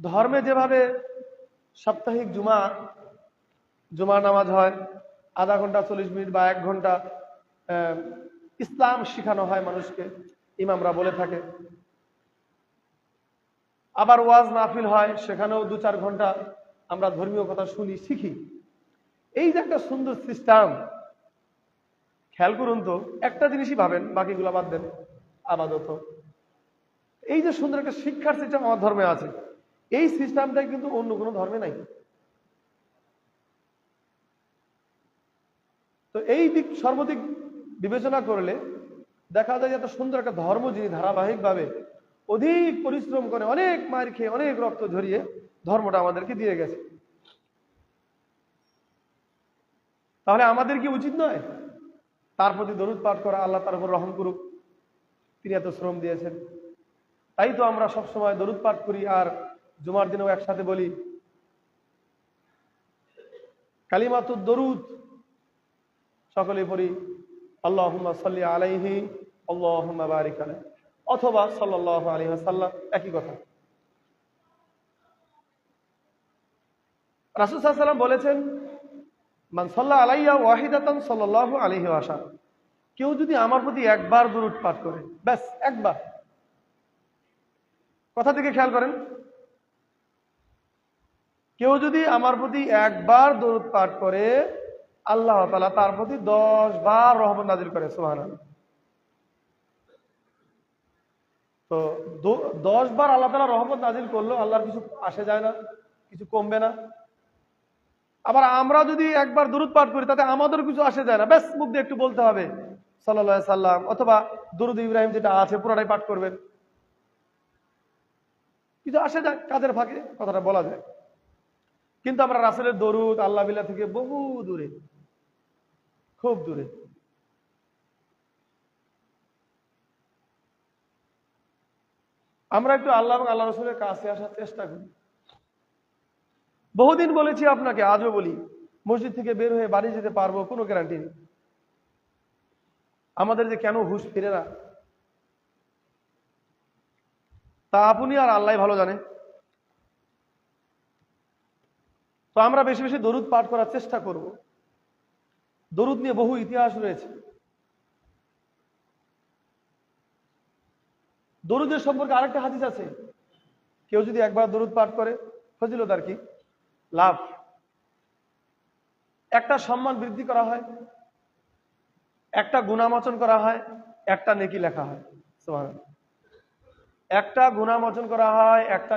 ধর্মে যেভাবে সাপ্তাহিক জুমা নামাজ হয়, আধা ঘন্টা 40 মিনিট বা 1 ঘন্টা ইসলাম শিখানো হয় মানুষকে, ইমামরা বলে থাকে। আবার ওয়াজ মাহফিল হয়, সেখানেও 2-4 ঘন্টা আমরা ধর্মীয় কথা শুনি, শিখি। এই যে একটা সুন্দর সিস্টেম, খেয়াল করুন তো, একটা জিনিসই ভাবেন, বাকিগুলো বাদ দেন, আপাতত এই যে সুন্দর একটা শিক্ষার সিস্টেম আমার ধর্মে আছে, এই সিস্টেমটা কিন্তু অন্য কোনো ধর্মে নাই। তো এই দিক সর্বদিক বিবেচনা করলে দেখা যায় এত সুন্দর একটা ধর্ম যিনি ধারাবাহিকভাবে অধিক পরিশ্রম করে, অনেক মার খেয়ে, অনেক রক্ত ঝরিয়ে ধর্মটা আমাদেরকে দিয়ে গেছে, তাহলে আমাদের কি উচিত নয় তার প্রতি দরুদ পাঠ করা? আল্লাহ তার উপর রহম করুক, তিনি এত শ্রম দিয়েছেন। তাই তো আমরা সবসময় দরুদ পাঠ করি, আর জুমার দিনেও একসাথে বলি কালিমাতুদ দরুদ, সকলেই পড়ি আল্লাহুম্মা সাল্লি আলাইহি আল্লাহুম্মা বারিক আলাইহি, অথবা সাল্লাল্লাহু আলাইহি ওয়াসাল্লাম, একই কথা। রাসূল সাল্লাল্লাহু আলাইহি ওয়াসাল্লাম বলেছেন, মান সাল্লা আলাইয়া ওয়াহিদাতান সাল্লাল্লাহু আলাইহি ওয়াসাল্লাম, কেউ যদি আমার প্রতি একবার দরুদ পাঠ করে, ব্যাস একবার, কথা থেকে খেয়াল করেন, কেউ যদি আমার প্রতি একবার দরুদ পাঠ করে, আল্লাহ তাআলা তার প্রতি 10 বার রহমত নাজিল করে। সুবহানাল্লাহ। তো 10 বার আল্লাহ তাআলা রহমত নাজিল করলো, আল্লাহর কিছু আসে যায় না, কিছু কমবে না। আবার আমরা যদি একবার দরুদ পাঠ করি, তাতে আমাদের কিছু আসে যায় না, ব্যাস মুখ দিয়ে একটু বলতে হবে সাল্লাল্লাহু আলাইহি সাল্লাম, অথবা দরুদ ইব্রাহিম যেটা আছে পুরোটাই পাঠ করবেন, কিছু আসে যায়, কাজের ফাঁকে কথাটা বলা যায়। কিন্তু আমরা রাসূলের দরুদ আল্লাহ বিল্লাহ থেকে বহু দূরে, খুব দূরে। আমরা একটু আল্লাহ এবং আল্লাহ রাসূলের কাছে আসার চেষ্টা করি। বহুদিন বলেছি আপনাকে, আজও বলি, মসজিদ থেকে বের হয়ে বাড়ি যেতে পারবো কোনো গ্যারান্টি নেই। আমাদের যে কেন হুঁশ ফিরে না, তা আপনি আর আল্লাহ ভালো জানে। তো আমরা বেশি বেশি দরুদ পাঠ করার চেষ্টা করব। দরুদ নিয়ে বহু ইতিহাস রয়েছে। দরুদের সম্পর্কে আরেকটা হাদিস আছে, কেউ যদি একবার দরুদ পাঠ করে, ফজিলত আর কি, লাভ, একটা সম্মান বৃদ্ধি করা হয়, একটা গুনাহমোচন করা হয়, একটা নেকি লেখা হয়। সুবহানাল্লাহ। একটা গুনাহমোচন করা হয়, একটা